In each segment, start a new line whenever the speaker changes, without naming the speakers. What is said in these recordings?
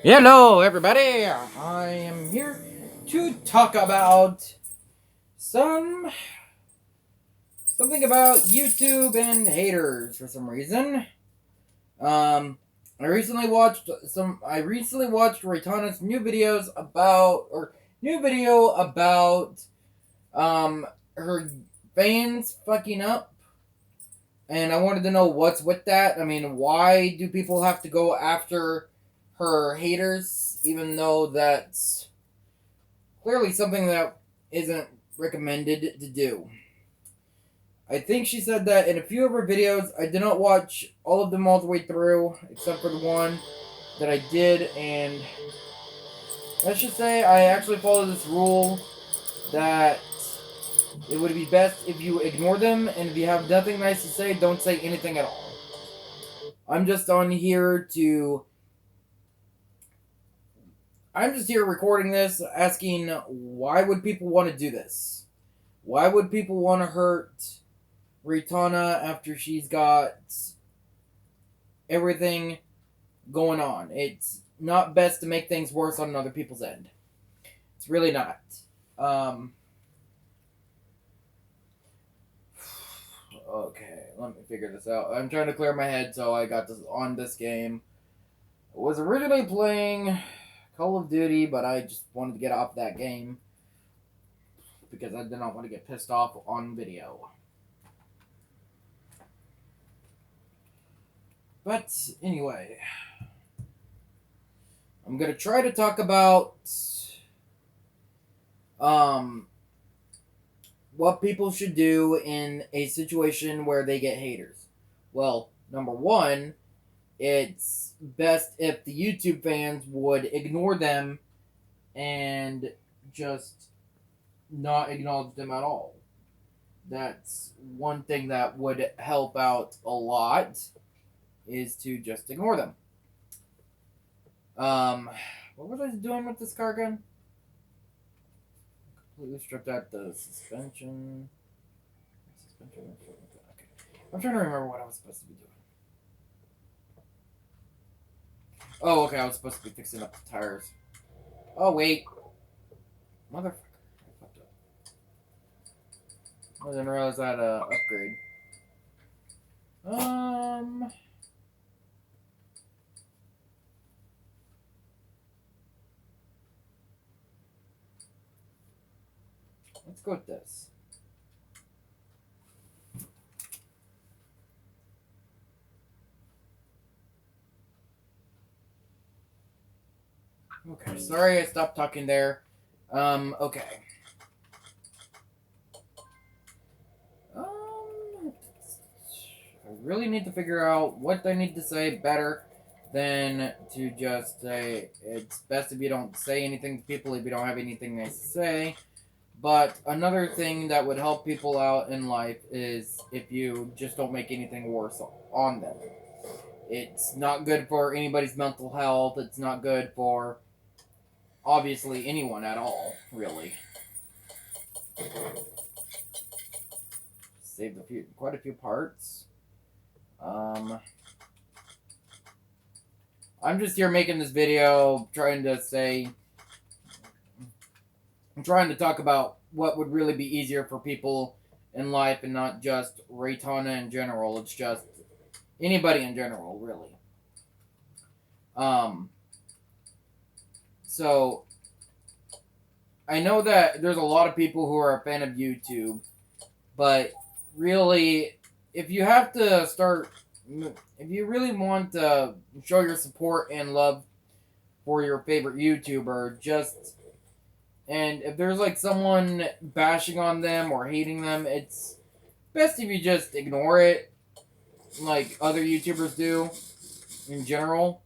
Hello, everybody. I am here to talk about some something about YouTube and haters for some reason. Um, I recently watched Raytana's new videos about or new video about her fans fucking up, and I wanted to know what's with that. I mean, why do people have to go after her haters, even though that's clearly something that isn't recommended to do? I think she said that in a few of her videos. I did not watch all of them all the way through, except for the one that I did, and let's just say I actually follow this rule that it would be best if you ignore them, and if you have nothing nice to say, don't say anything at all. I'm just on here to I'm just here recording this, asking why would people want to do this? Why would people want to hurt Raytana after she's got everything going on? It's not best to make things worse on other people's end. It's really not. Okay, let me figure this out. I'm trying to clear my head, so I got this on this game. I was originally playing Call of Duty, but I just wanted to get off that game because I did not want to get pissed off on video. But anyway, I'm gonna try to talk about what people should do in a situation where they get haters. Well, number one, it's best if the YouTube fans would ignore them and just not acknowledge them at all. That's one thing that would help out a lot, is to just ignore them. What was I doing with this car gun? Completely stripped out the suspension. Okay. I'm trying to remember what I was supposed to be doing. Oh, okay, I was supposed to be fixing up the tires. Oh, wait. Motherfucker. I fucked up. I didn't realize I had a upgrade. Let's go with this. Okay, sorry I stopped talking there. Okay. I really need to figure out what I need to say better than to just say it's best if you don't say anything to people if you don't have anything nice to say. But another thing that would help people out in life is if you just don't make anything worse on them. It's not good for anybody's mental health. It's not good for obviously anyone at all, really. Saved quite a few parts. I'm just here making this video, trying to talk about what would really be easier for people in life, and not just Raytana in general. It's just anybody in general, really. So I know that there's a lot of people who are a fan of YouTube, but really, if you really want to show your support and love for your favorite YouTuber, and if there's like someone bashing on them or hating them, it's best if you just ignore it, like other YouTubers do in general,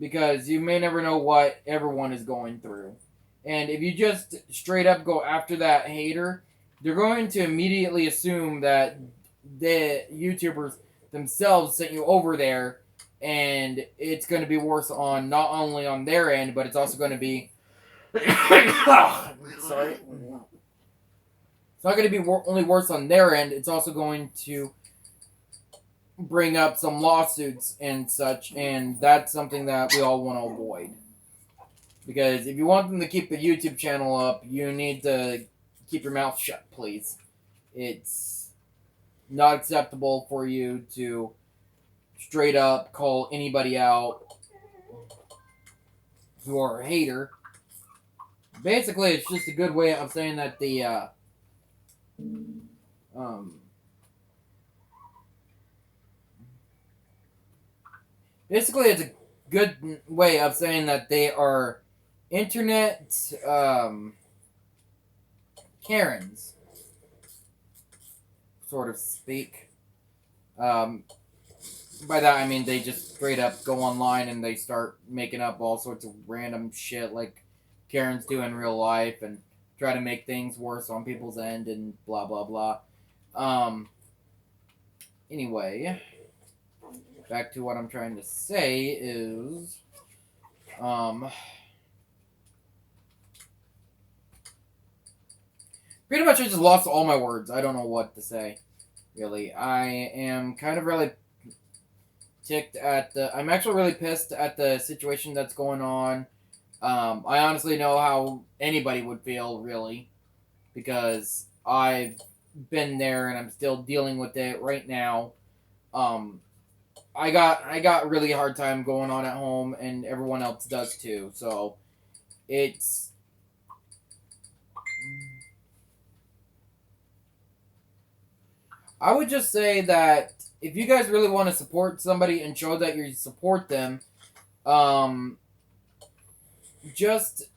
because you may never know what everyone is going through. And if you just straight up go after that hater, they're going to immediately assume that the YouTubers themselves sent you over there, and it's going to be worse on not only on their end, but it's also going to be sorry. It's not going to be only worse on their end. It's also going to bring up some lawsuits and such, and that's something that we all want to avoid. Because if you want them to keep the YouTube channel up, you need to keep your mouth shut, please. It's not acceptable for you to straight up call anybody out who are a hater. Basically, it's just a good way of saying that basically it's a good way of saying that they are internet Karens, sort of speak. By that I mean they just straight up go online and they start making up all sorts of random shit like Karens do in real life and try to make things worse on people's end and blah blah blah. Anyway, back to what I'm trying to say is pretty much I just lost all my words. I don't know what to say. Really. I am kind of really ticked at the. I'm actually really pissed at the situation that's going on. I honestly know how anybody would feel, really, because I've been there and I'm still dealing with it right now. I got a really hard time going on at home, and everyone else does too. So it's. I would just say that if you guys really want to support somebody and show that you support them, just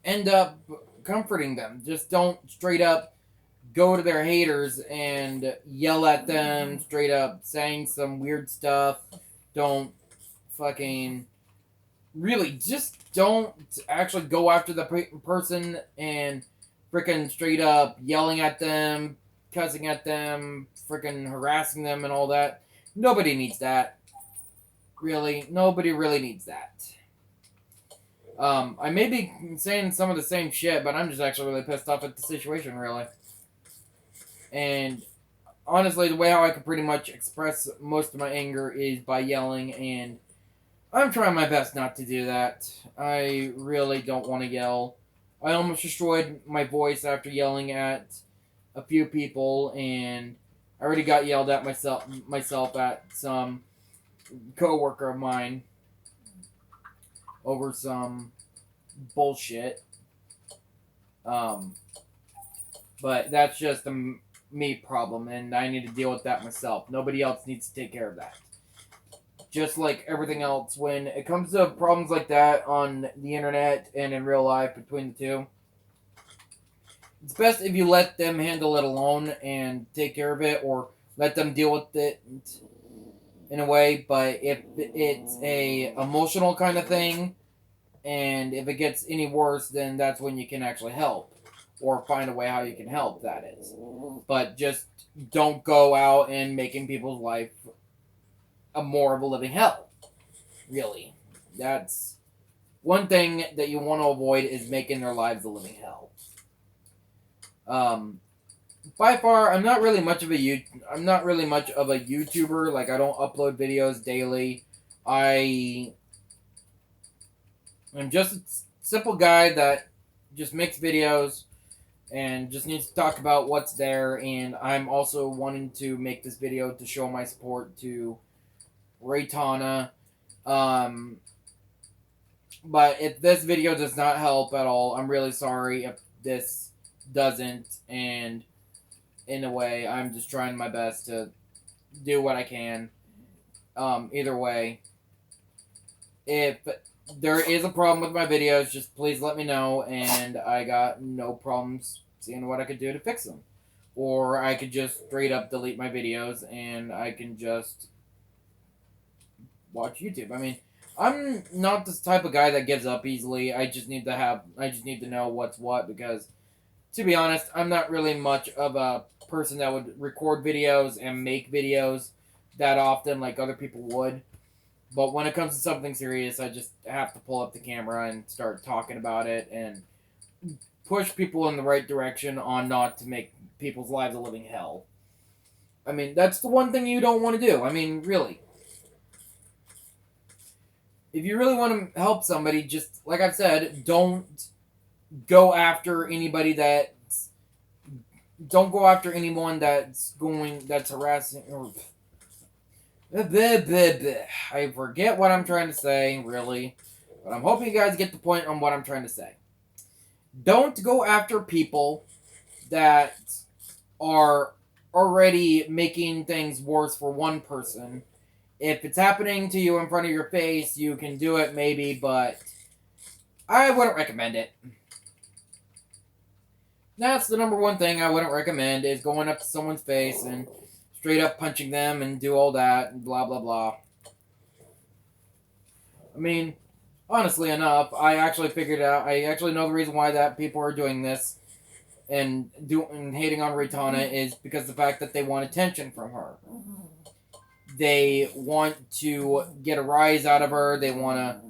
end up comforting them. Just don't straight up go to their haters and yell at them, straight up saying some weird stuff. Don't fucking. Really, just don't actually go after the person and freaking straight up yelling at them, cussing at them, freaking harassing them, and all that. Nobody needs that. Really, nobody really needs that. I may be saying some of the same shit, but I'm just actually really pissed off at the situation, really. And honestly, the way how I can pretty much express most of my anger is by yelling, and I'm trying my best not to do that. I really don't want to yell. I almost destroyed my voice after yelling at a few people, and I already got yelled at myself at some coworker of mine over some bullshit. But that's just a me problem, and I need to deal with that myself. Nobody else needs to take care of that. Just like everything else, when it comes to problems like that on the internet and in real life between the two, it's best if you let them handle it alone and take care of it, or let them deal with it in a way. But if it's a emotional kind of thing, and if it gets any worse, then that's when you can actually help, or find a way how you can help, that is. But just don't go out and making people's life a more of a living hell. Really. That's one thing that you want to avoid, is making their lives a living hell. By far, I'm not really much of a YouTuber. Like, I don't upload videos daily. I'm just a simple guy that just makes videos and just needs to talk about what's there. And I'm also wanting to make this video to show my support to Raytana. But if this video does not help at all, I'm really sorry if this doesn't. And in a way, I'm just trying my best to do what I can. Either way, if there is a problem with my videos, just please let me know, and I got no problems seeing what I could do to fix them. Or I could just straight up delete my videos, and I can just watch YouTube. I mean, I'm not this type of guy that gives up easily. I just need to know what's what, because to be honest, I'm not really much of a person that would record videos and make videos that often like other people would. But when it comes to something serious, I just have to pull up the camera and start talking about it and push people in the right direction on not to make people's lives a living hell. I mean, that's the one thing you don't want to do. I mean, really. If you really want to help somebody, just like I've said, don't go after anybody that. Don't go after anyone that's harassing or. I forget what I'm trying to say, really. But I'm hoping you guys get the point on what I'm trying to say. Don't go after people that are already making things worse for one person. If it's happening to you in front of your face, you can do it maybe, but I wouldn't recommend it. That's the number one thing I wouldn't recommend is going up to someone's face and straight up punching them and do all that and blah blah blah. I mean, honestly enough, I actually figured out. I actually know the reason why that people are doing this and hating on Raytana is because the fact that they want attention from her. They want to get a rise out of her. They want to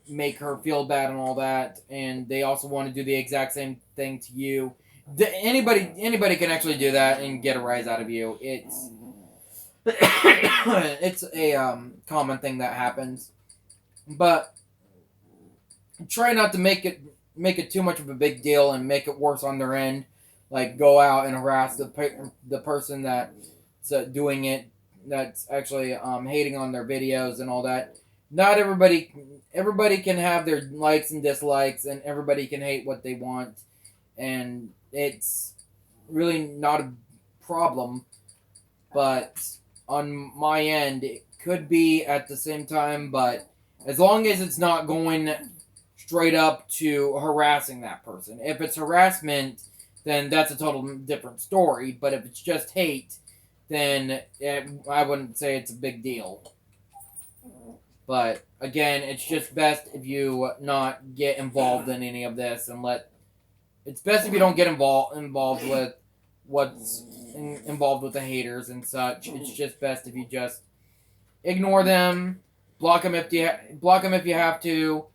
make her feel bad and all that, and they also want to do the exact same thing to you. Anybody can actually do that and get a rise out of you. It's it's a common thing that happens, but try not to make it too much of a big deal and make it worse on their end. Like go out and harass the person that's doing it, that's actually hating on their videos and all that. Not everybody can have their likes and dislikes, and everybody can hate what they want, and it's really not a problem. But on my end, it could be at the same time. But as long as it's not going straight up to harassing that person, if it's harassment, then that's a total different story. But if it's just hate, then I wouldn't say it's a big deal. But again, it's just best if you not get involved in any of this and it's best if you don't get involved with what's involved with the haters and such. It's just best if you just ignore them, block them if you have to.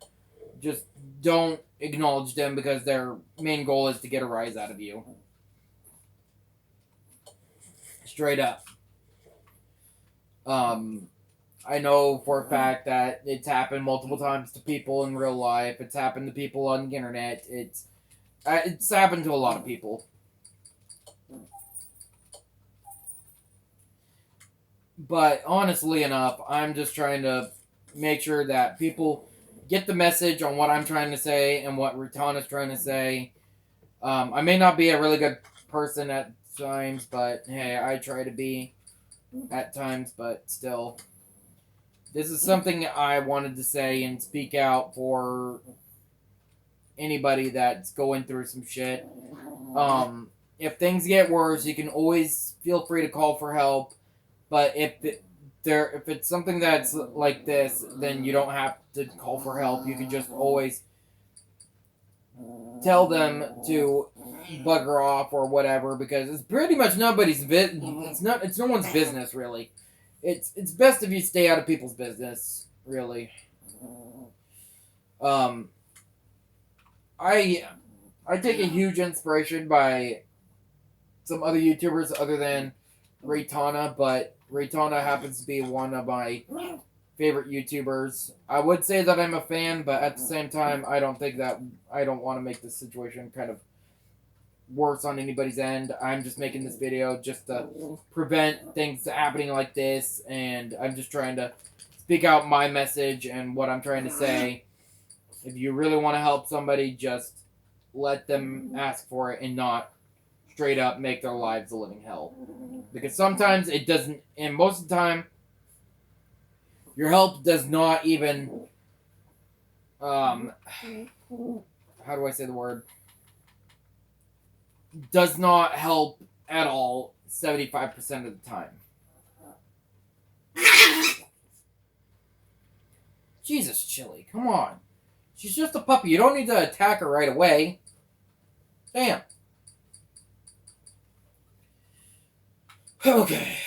Just don't acknowledge them because their main goal is to get a rise out of you. Straight up. I know for a fact that it's happened multiple times to people in real life. It's happened to people on the internet. It's happened to a lot of people. But honestly enough, I'm just trying to make sure that people get the message on what I'm trying to say and what Raytana's trying to say. I may not be a really good person at times, but hey, I try to be at times, but still. This is something I wanted to say and speak out for anybody that's going through some shit. If things get worse, you can always feel free to call for help. But if it's something that's like this, then you don't have to call for help. You can just always tell them to bugger off or whatever, because it's pretty much nobody's it's no one's business really. It's best if you stay out of people's business, really. I take a huge inspiration by some other YouTubers other than Raytana, but Raytana happens to be one of my favorite YouTubers. I would say that I'm a fan, but at the same time, I don't want to make this situation kind of worse on anybody's end. I'm just making this video just to prevent things happening like this, and I'm just trying to speak out my message and what I'm trying to say. If you really want to help somebody, just let them ask for it and not straight up make their lives a living hell. Because sometimes it doesn't, and most of the time, your help does not even, how do I say the word? Does not help at all 75% of the time. Jesus, Chili, come on. She's just a puppy. You don't need to attack her right away. Damn. Okay.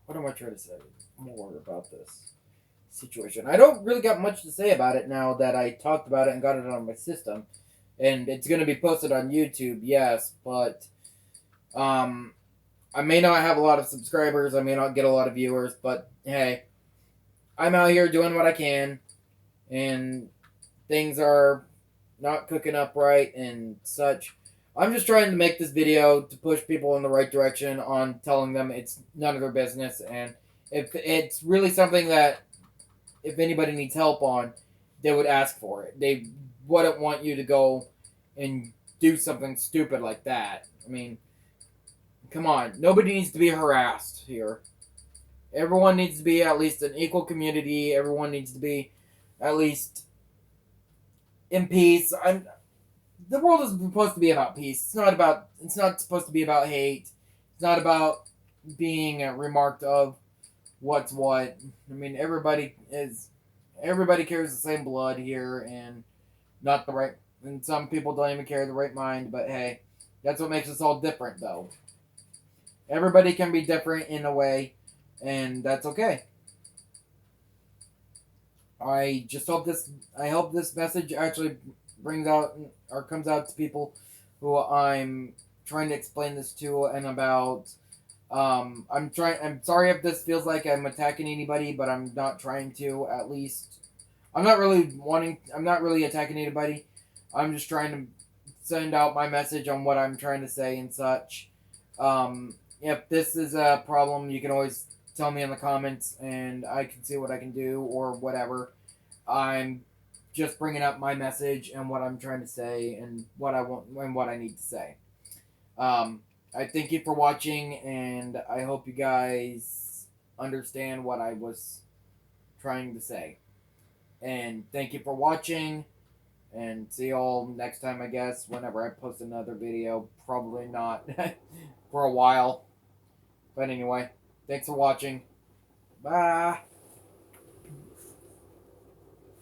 What am I trying to say more about this situation? I don't really got much to say about it now that I talked about it and got it on my system. And it's going to be posted on YouTube, yes, but I I may not have a lot of subscribers, I may not get a lot of viewers, but hey, I'm out here doing what I can, and things are not cooking up right and such. I'm just trying to make this video to push people in the right direction on telling them it's none of their business, and if it's really something that if anybody needs help on, they would ask for it. They wouldn't want you to go and do something stupid like that. I mean, come on. Nobody needs to be harassed here. Everyone needs to be at least an equal community. Everyone needs to be at least in peace. The world is supposed to be about peace. It's not supposed to be about hate. It's not about being remarked of what's what. I mean, everybody carries the same blood here, and not the right. And some people don't even carry the right mind. But hey, that's what makes us all different, though. Everybody can be different in a way, and that's okay. I hope this message actually brings out or comes out to people who I'm trying to explain this to and about. I'm sorry if this feels like I'm attacking anybody, but I'm not trying to. At least, I'm not really attacking anybody. I'm just trying to send out my message on what I'm trying to say and such. If this is a problem, you can always tell me in the comments, and I can see what I can do or whatever. I'm just bringing up my message and what I'm trying to say and what I want and what I need to say. I thank you for watching, and I hope you guys understand what I was trying to say. And thank you for watching, and see you all next time, I guess, whenever I post another video. Probably not for a while. But anyway, thanks for watching. Bye.